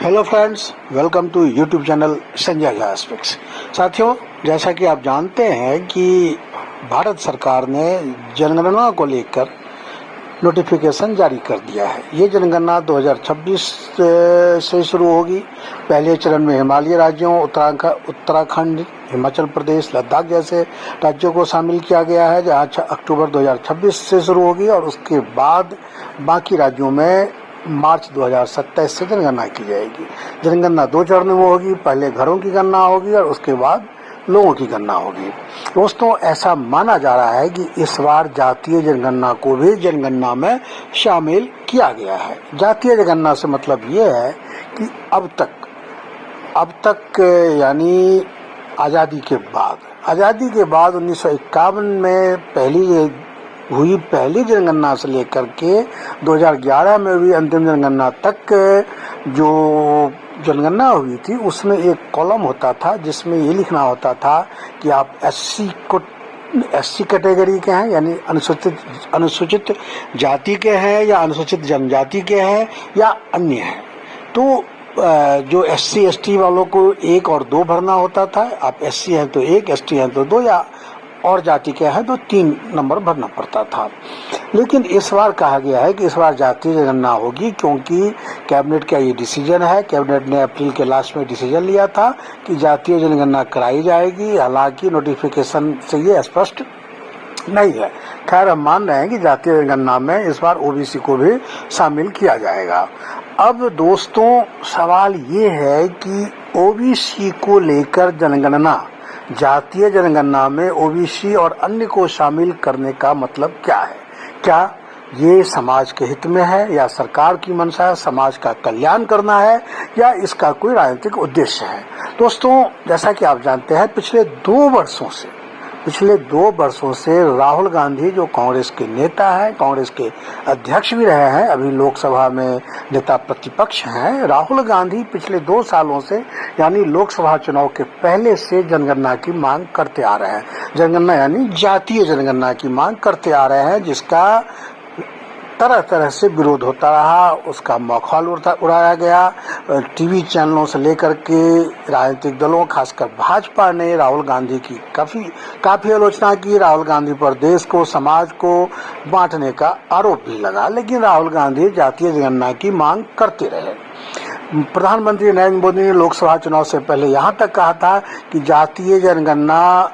Hello friends, welcome to YouTube channel Sanjay Jha aspects. साथियों, जैसा कि आप जानते हैं कि भारत सरकार ने जनगणना को लेकर नोटिफिकेशन जारी कर दिया है। ये जनगणना 2026 से शुरू होगी। पहले चरण में हिमालयी राज्यों उत्तराखंड, हिमाचल प्रदेश, लद्दाख जैसे राज्यों को शामिल किया गया है, जहाँ अक्टूबर 2026 से शुरू होगी और उसके बाद बाकी राज्यों में मार्च 2027 से जनगणना की जाएगी। जनगणना 2 चरणों में होगी। पहले घरों की गणना होगी और उसके बाद लोगों की गणना होगी। दोस्तों, ऐसा माना जा रहा है कि इस बार जातीय जनगणना को भी जनगणना में शामिल किया गया है। जातीय जनगणना से मतलब ये है कि अब तक यानी आज़ादी के बाद 1951 में पहली जनगणना से लेकर के 2011 में हुई अंतिम जनगणना तक जो जनगणना हुई थी, उसमें एक कॉलम होता था जिसमें ये लिखना होता था कि आप एससी कैटेगरी के हैं, यानी अनुसूचित जाति के हैं या अनुसूचित जनजाति के हैं या अन्य हैं। तो जो एससी एसटी वालों को 1 और 2 भरना होता था। आप एससी हैं तो 1, एसटी हैं तो 2 या और जाति के हैं तो 3 नंबर भरना पड़ता था। लेकिन इस बार कहा गया है कि इस बार जातीय जनगणना होगी, क्योंकि कैबिनेट का ये डिसीजन है। कैबिनेट ने अप्रैल के लास्ट में डिसीजन लिया था कि जातीय जनगणना कराई जाएगी। हालांकि नोटिफिकेशन से ये स्पष्ट नहीं है। खैर, हम मान रहे हैं कि जातीय जनगणना में इस बार ओबीसी को भी शामिल किया जाएगा। अब दोस्तों, सवाल ये है कि ओबीसी को लेकर जनगणना, जातीय जनगणना में ओबीसी और अन्य को शामिल करने का मतलब क्या है? क्या ये समाज के हित में है या सरकार की मंशा है, समाज का कल्याण करना है या इसका कोई राजनीतिक उद्देश्य है? दोस्तों, जैसा कि आप जानते हैं, पिछले 2 वर्षों से राहुल गांधी, जो कांग्रेस के नेता हैं, कांग्रेस के अध्यक्ष भी रहे हैं, अभी लोकसभा में नेता प्रतिपक्ष हैं, राहुल गांधी पिछले 2 सालों से यानी लोकसभा चुनाव के पहले से जनगणना की मांग करते आ रहे हैं। जनगणना यानी जातीय जनगणना की मांग करते आ रहे हैं, जिसका तरह तरह से विरोध होता रहा। उसका मखौल उड़ाया गया। टीवी चैनलों से लेकर के राजनीतिक दलों, खासकर भाजपा ने राहुल गांधी की काफी आलोचना की। राहुल गांधी पर देश को, समाज को बांटने का आरोप भी लगा। लेकिन राहुल गांधी जातीय जनगणना की मांग करते रहे। प्रधानमंत्री नरेंद्र मोदी ने लोकसभा चुनाव से पहले यहाँ तक कहा था कि जातीय जनगणना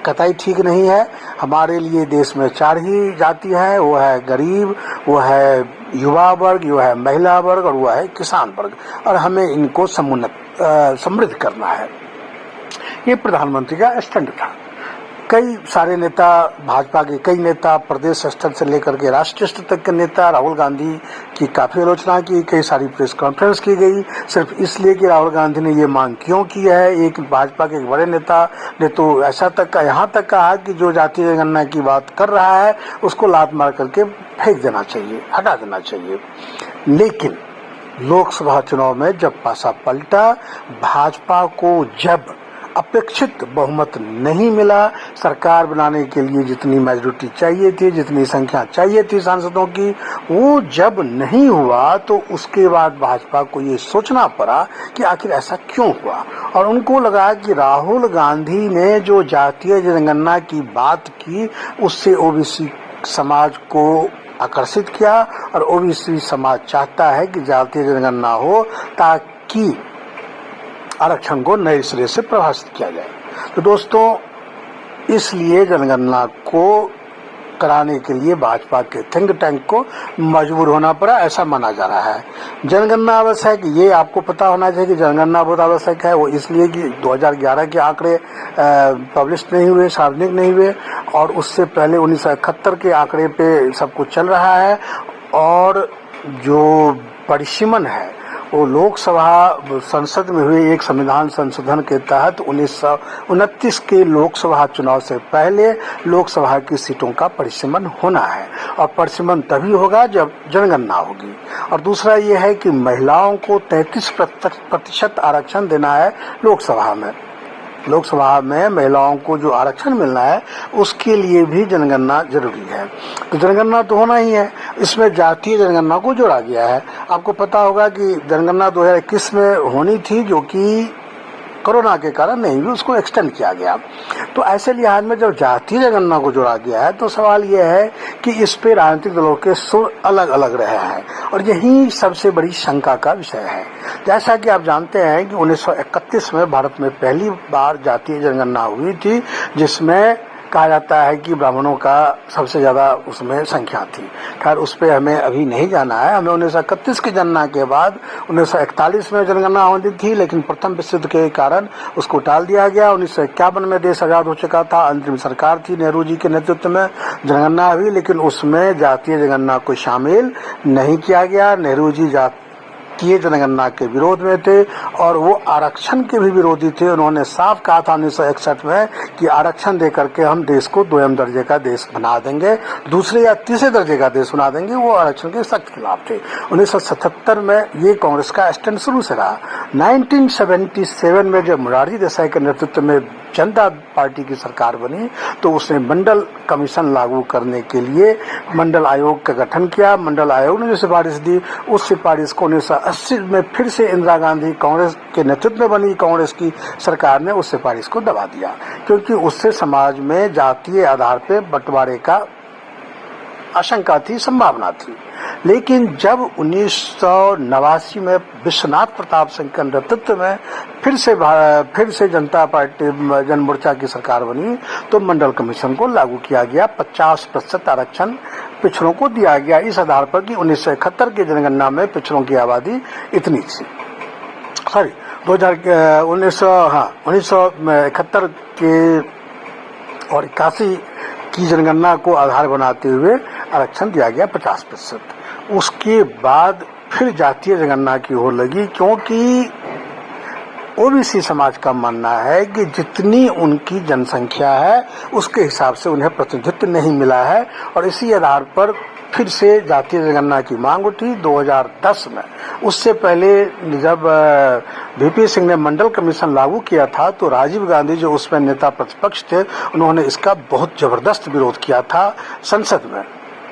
कतई ठीक नहीं है। हमारे लिए देश में 4 ही जाति है, वो है गरीब, वो है युवा वर्ग, वो है महिला वर्ग और वो है किसान वर्ग, और हमें इनको समृद्ध करना है। ये प्रधानमंत्री का स्टैंड था। कई सारे नेता, भाजपा के कई नेता, प्रदेश स्तर से लेकर के राष्ट्रीय स्तर तक के नेता राहुल गांधी की काफी आलोचना की। कई सारी प्रेस कॉन्फ्रेंस की गई, सिर्फ इसलिए कि राहुल गांधी ने ये मांग क्यों की है। एक भाजपा के एक बड़े नेता ने तो यहाँ तक कहा कि जो जातीय जनगणना की बात कर रहा है उसको लात मार करके फेंक देना चाहिए, हटा देना चाहिए। लेकिन लोकसभा चुनाव में जब पासा पलटा, भाजपा को जब अपेक्षित बहुमत नहीं मिला, सरकार बनाने के लिए जितनी मेजोरिटी चाहिए थी, जितनी संख्या चाहिए थी सांसदों की, वो जब नहीं हुआ, तो उसके बाद भाजपा को ये सोचना पड़ा कि आखिर ऐसा क्यों हुआ। और उनको लगा कि राहुल गांधी ने जो जातीय जनगणना की बात की, उससे ओबीसी समाज को आकर्षित किया और ओबीसी समाज चाहता है कि जातीय जनगणना हो ताकि आरक्षण को नए सिरे से परिभाषित किया जाए। तो दोस्तों, इसलिए जनगणना को कराने के लिए भाजपा के थिंक टैंक को मजबूर होना पड़ा, ऐसा माना जा रहा है। जनगणना आवश्यक, ये आपको पता होना चाहिए कि जनगणना बहुत आवश्यक है। वो इसलिए कि 2011 के आंकड़े पब्लिश नहीं हुए, सार्वजनिक नहीं हुए, और उससे पहले 1971 के आंकड़े पे सब कुछ चल रहा है। और जो परिसीमन है वो लोकसभा संसद में हुए एक संविधान संशोधन के तहत 1929 के लोकसभा चुनाव से पहले लोकसभा की सीटों का परिसीमन होना है, और परिसीमन तभी होगा जब जनगणना होगी। और दूसरा ये है कि महिलाओं को 33% आरक्षण देना है लोकसभा में। लोकसभा में महिलाओं को जो आरक्षण मिलना है उसके लिए भी जनगणना जरूरी है। तो जनगणना तो होना ही है, इसमें जातीय जनगणना को जोड़ा गया है। आपको पता होगा कि जनगणना 2021 में होनी थी, जो कि कोरोना के कारण नहीं हुई, उसको एक्सटेंड किया गया। तो ऐसे लिहाज में जब जातीय जनगणना को जोड़ा गया है तो सवाल यह है कि इस पे राजनीतिक दलों के सुर अलग अलग रहे हैं और यही सबसे बड़ी शंका का विषय है। जैसा कि आप जानते हैं कि 1931 में भारत में पहली बार जातीय जनगणना हुई थी, जिसमें कहा जाता है कि ब्राह्मणों का सबसे ज्यादा उसमें संख्या थी। खैर उस पर हमें अभी नहीं जाना है। हमें 1931 की जनगणना के बाद 1941 में जनगणना होनी थी, लेकिन प्रथम विश्व युद्ध के कारण उसको टाल दिया गया। 1951 में देश आजाद हो चुका था, अंतरिम सरकार थी नेहरू जी के नेतृत्व में, जनगणना हुई, लेकिन उसमें जातीय जनगणना को शामिल नहीं किया गया। नेहरू जी जातीय जनगणना के विरोध में थे और वो आरक्षण के भी विरोधी थे। उन्होंने साफ कहा था 1961 में कि आरक्षण देकर के हम देश को दोयम दर्जे का देश बना देंगे, दूसरे या तीसरे दर्जे का देश बना देंगे। वो आरक्षण के सख्त खिलाफ थे। 1977 में ये कांग्रेस का स्टैंड शुरू से रहा। 1977 में जब मोरारजी देसाई के नेतृत्व में जनता पार्टी की सरकार बनी तो उसने मंडल कमीशन लागू करने के लिए मंडल आयोग का गठन किया। मंडल आयोग ने जो सिफारिश दी, उस सिफारिश को 1980 में फिर से इंदिरा गांधी कांग्रेस के नेतृत्व में बनी कांग्रेस की सरकार ने उस सिफारिश को दबा दिया, क्योंकि उससे समाज में जातीय आधार पर बंटवारे का आशंका थी, संभावना थी। लेकिन जब 1989 में विश्वनाथ प्रताप सिंह के नेतृत्व में फिर से जनता पार्टी जन मोर्चा की सरकार बनी तो मंडल कमीशन को लागू किया गया। 50% आरक्षण पिछड़ों को दिया गया, इस आधार पर कि 1971 की जनगणना में पिछड़ों की आबादी इतनी थी। 1971 के और 81 की जनगणना को आधार बनाते हुए आरक्षण दिया गया 50%। उसके बाद फिर जातीय जनगणना की हो लगी, क्योंकि ओबीसी समाज का मानना है कि जितनी उनकी जनसंख्या है उसके हिसाब से उन्हें प्रतिनिधित्व नहीं मिला है और इसी आधार पर फिर से जातीय जनगणना की मांग उठी 2010 में। उससे पहले जब वीपी सिंह ने मंडल कमीशन लागू किया था तो राजीव गांधी जो उसमें नेता प्रतिपक्ष थे, उन्होंने इसका बहुत जबरदस्त विरोध किया था संसद में।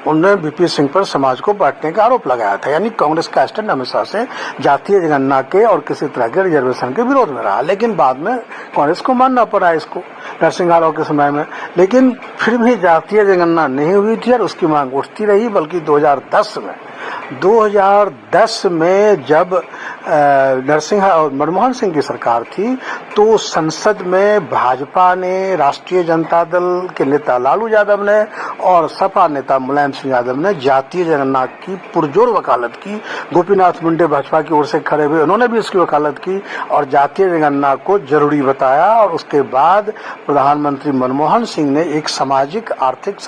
उन्होंने वीपी सिंह पर समाज को बांटने का आरोप लगाया था। यानी कांग्रेस का स्टैंड हमेशा से जातीय जनगणना के और किसी तरह के रिजर्वेशन के विरोध में रहा, लेकिन बाद में कांग्रेस को मानना पड़ा इसको नरसिंह राव के समय में। लेकिन फिर भी जातीय जनगणना नहीं हुई थी और उसकी मांग उठती रही, बल्कि 2010 में जब नरसिंह और मनमोहन सिंह की सरकार थी तो संसद में भाजपा ने, राष्ट्रीय जनता दल के नेता लालू यादव ने और सपा नेता मुलायम सिंह यादव ने जातीय जनगणना की पुरजोर वकालत की। गोपीनाथ मुंडे भाजपा की ओर से खड़े हुए, उन्होंने भी इसकी वकालत की और जातीय जनगणना को जरूरी बताया। और उसके बाद प्रधानमंत्री मनमोहन सिंह ने एक सामाजिक आर्थिक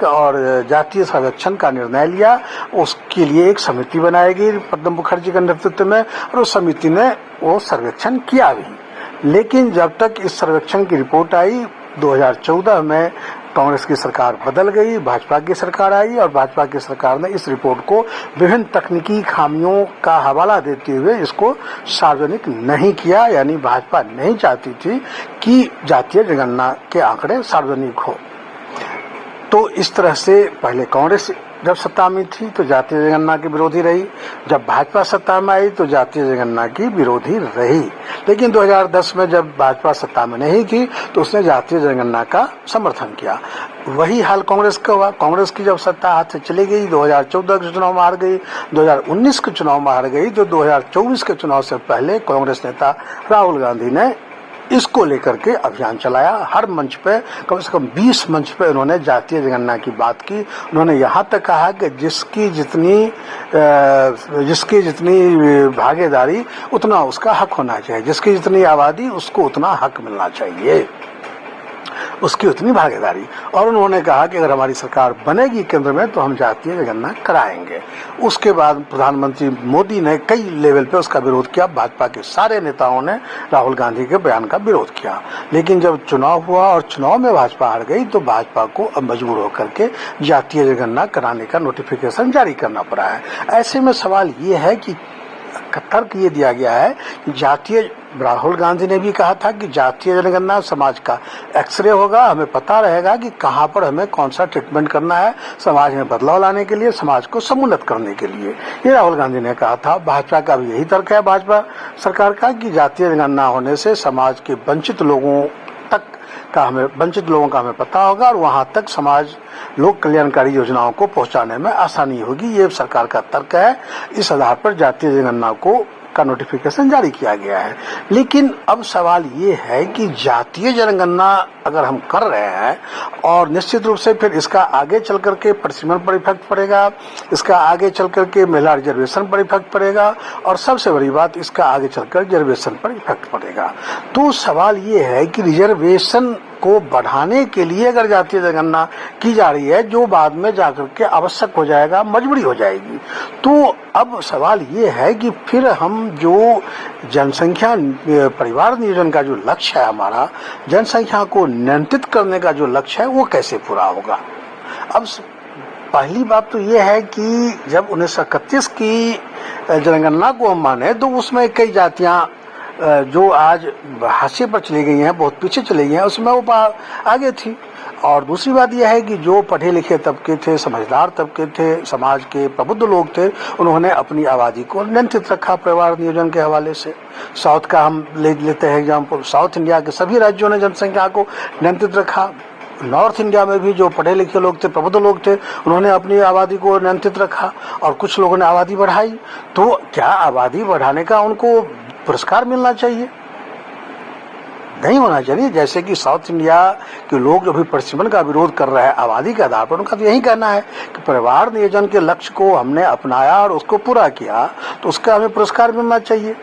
और जातीय सर्वेक्षण का निर्णय लिया। उसके लिए एक समिति बनाई गई प्रणब मुखर्जी के नेतृत्व में और उस समिति ने वो सर्वेक्षण किया भी। लेकिन जब तक इस सर्वेक्षण की रिपोर्ट आई 2014 में कांग्रेस की सरकार बदल गई, भाजपा की सरकार आई और भाजपा की सरकार ने इस रिपोर्ट को विभिन्न तकनीकी खामियों का हवाला देते हुए इसको सार्वजनिक नहीं किया। यानी भाजपा नहीं चाहती थी कि जातीय जनगणना के आंकड़े सार्वजनिक हो। तो इस तरह से पहले कांग्रेस जब सत्ता में थी तो जातीय जनगणना की विरोधी रही, जब भाजपा सत्ता में आई तो जातीय जनगणना की विरोधी रही। लेकिन 2010 में जब भाजपा सत्ता में नहीं थी तो उसने जातीय जनगणना का समर्थन किया। वही हाल कांग्रेस का हुआ। कांग्रेस की जब सत्ता हाथ से चली गई, 2014 के चुनाव में हार गई, 2019 के चुनाव में हार गई, तो 2024 के चुनाव से पहले कांग्रेस नेता राहुल गांधी ने इसको लेकर के अभियान चलाया। हर मंच पे कम से कम 20 मंच पे उन्होंने जातीय जनगणना की बात की। उन्होंने यहाँ तक कहा कि जिसकी जितनी भागीदारी उतना उसका हक होना चाहिए, जिसकी जितनी आबादी उसको उतना हक मिलना चाहिए, उसकी उतनी भागीदारी। और उन्होंने कहा कि अगर हमारी सरकार बनेगी केंद्र में तो हम जातीय जनगणना कराएंगे। उसके बाद प्रधानमंत्री मोदी ने कई लेवल पे उसका विरोध किया। भाजपा के सारे नेताओं ने राहुल गांधी के बयान का विरोध किया। लेकिन जब चुनाव हुआ और चुनाव में भाजपा हार गई तो भाजपा को अब मजबूर होकर के जातीय जनगणना कराने का नोटिफिकेशन जारी करना पड़ा है। ऐसे में सवाल ये है कि तर्क ये दिया गया है कि जातीय राहुल गांधी ने भी कहा था कि जातीय जनगणना समाज का एक्सरे होगा, हमें पता रहेगा कि कहां पर हमें कौन सा ट्रीटमेंट करना है समाज में बदलाव लाने के लिए, समाज को समुन्नत करने के लिए। ये राहुल गांधी ने कहा था। भाजपा का भी यही तर्क है, भाजपा सरकार का, कि जातीय जनगणना होने से समाज के वंचित लोगों का हमें पता होगा और वहां तक समाज लोक कल्याणकारी योजनाओं को पहुंचाने में आसानी होगी। ये सरकार का तर्क है। इस आधार पर जातीय जनगणना का नोटिफिकेशन जारी किया गया है। लेकिन अब सवाल ये है कि जातीय जनगणना अगर हम कर रहे हैं और निश्चित रूप से फिर इसका आगे चल करके परिसीमन पर इफेक्ट पड़ेगा, इसका आगे चल करके महिला रिजर्वेशन पर इफेक्ट पड़ेगा और सबसे बड़ी बात इसका आगे चलकर रिजर्वेशन पर इफेक्ट पड़ेगा। तो सवाल ये है कि रिजर्वेशन को बढ़ाने के लिए अगर जातीय जनगणना की जा रही है, जो बाद में जाकर के आवश्यक हो जाएगा, मजबूरी हो जाएगी, तो अब सवाल ये है कि फिर हम जो जनसंख्या परिवार नियोजन का जो लक्ष्य है, हमारा जनसंख्या को नियंत्रित करने का जो लक्ष्य है, वो कैसे पूरा होगा। अब पहली बात तो ये है कि जब 1931 की जनगणना को हम माने तो उसमें कई जातियां जो आज हाशिए पर चली गई हैं, बहुत पीछे चली गई हैं, उसमें वो आगे थी। और दूसरी बात यह है कि जो पढ़े लिखे तबके थे, समझदार तबके थे, समाज के प्रबुद्ध लोग थे, उन्होंने अपनी आबादी को नियंत्रित रखा परिवार नियोजन के हवाले से। साउथ का हम लेते हैं एग्जाम्पल, साउथ इंडिया के सभी राज्यों ने जनसंख्या को नियंत्रित रखा। नॉर्थ इंडिया में भी जो पढ़े लिखे लोग थे, प्रबुद्ध लोग थे, उन्होंने अपनी आबादी को नियंत्रित रखा और कुछ लोगों ने आबादी बढ़ाई। तो क्या आबादी बढ़ाने का उनको पुरस्कार मिलना चाहिए? नहीं होना चाहिए। जैसे कि साउथ इंडिया के लोग जो भी परिसीमन का विरोध कर रहे हैं आबादी के आधार पर, उनका तो यही कहना है कि परिवार नियोजन के लक्ष्य को हमने अपनाया और उसको पूरा किया, तो उसका हमें पुरस्कार मिलना चाहिए।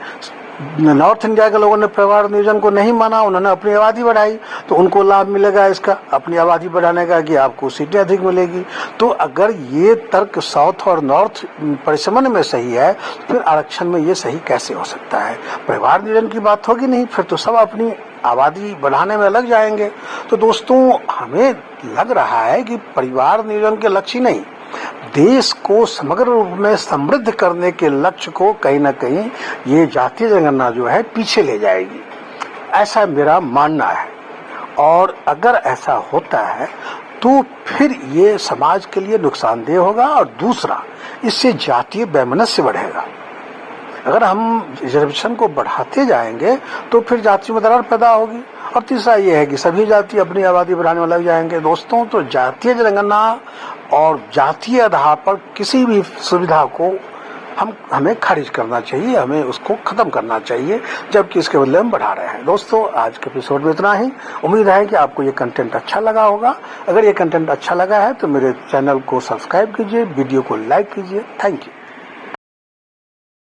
नॉर्थ इंडिया के लोगों ने परिवार नियोजन को नहीं माना, उन्होंने अपनी आबादी बढ़ाई, तो उनको लाभ मिलेगा इसका, अपनी आबादी बढ़ाने का, कि आपको सीटें अधिक मिलेगी। तो अगर ये तर्क साउथ और नॉर्थ परिसीमन में सही है, फिर आरक्षण में ये सही कैसे हो सकता है? परिवार नियोजन की बात होगी नहीं, फिर तो सब अपनी आबादी बढ़ाने में लग जाएंगे। तो दोस्तों, हमें लग रहा है कि परिवार नियोजन के लक्ष्य नहीं, देश को समग्र रूप में समृद्ध करने के लक्ष्य को कहीं न कहीं ये जातीय जनगणना जो है पीछे ले जाएगी, ऐसा मेरा मानना है। और अगर ऐसा होता है तो फिर ये समाज के लिए नुकसानदेह होगा और दूसरा, इससे जातीय वैमनस्य बढ़ेगा। अगर हम रिजर्वेशन को बढ़ाते जाएंगे तो फिर जाति में दरार पैदा होगी। और तीसरा ये है कि सभी जाति अपनी आबादी बढ़ाने में लग जाएंगे। दोस्तों, तो जातीय जनगणना और जातीय आधार पर किसी भी सुविधा को हमें खारिज करना चाहिए, हमें उसको खत्म करना चाहिए, जबकि इसके बदले हम बढ़ा रहे हैं। दोस्तों, आज के एपिसोड में इतना ही। उम्मीद है कि आपको ये कंटेंट अच्छा लगा होगा। अगर ये कंटेंट अच्छा लगा है तो मेरे चैनल को सब्सक्राइब कीजिए, वीडियो को लाइक कीजिए। Thank you.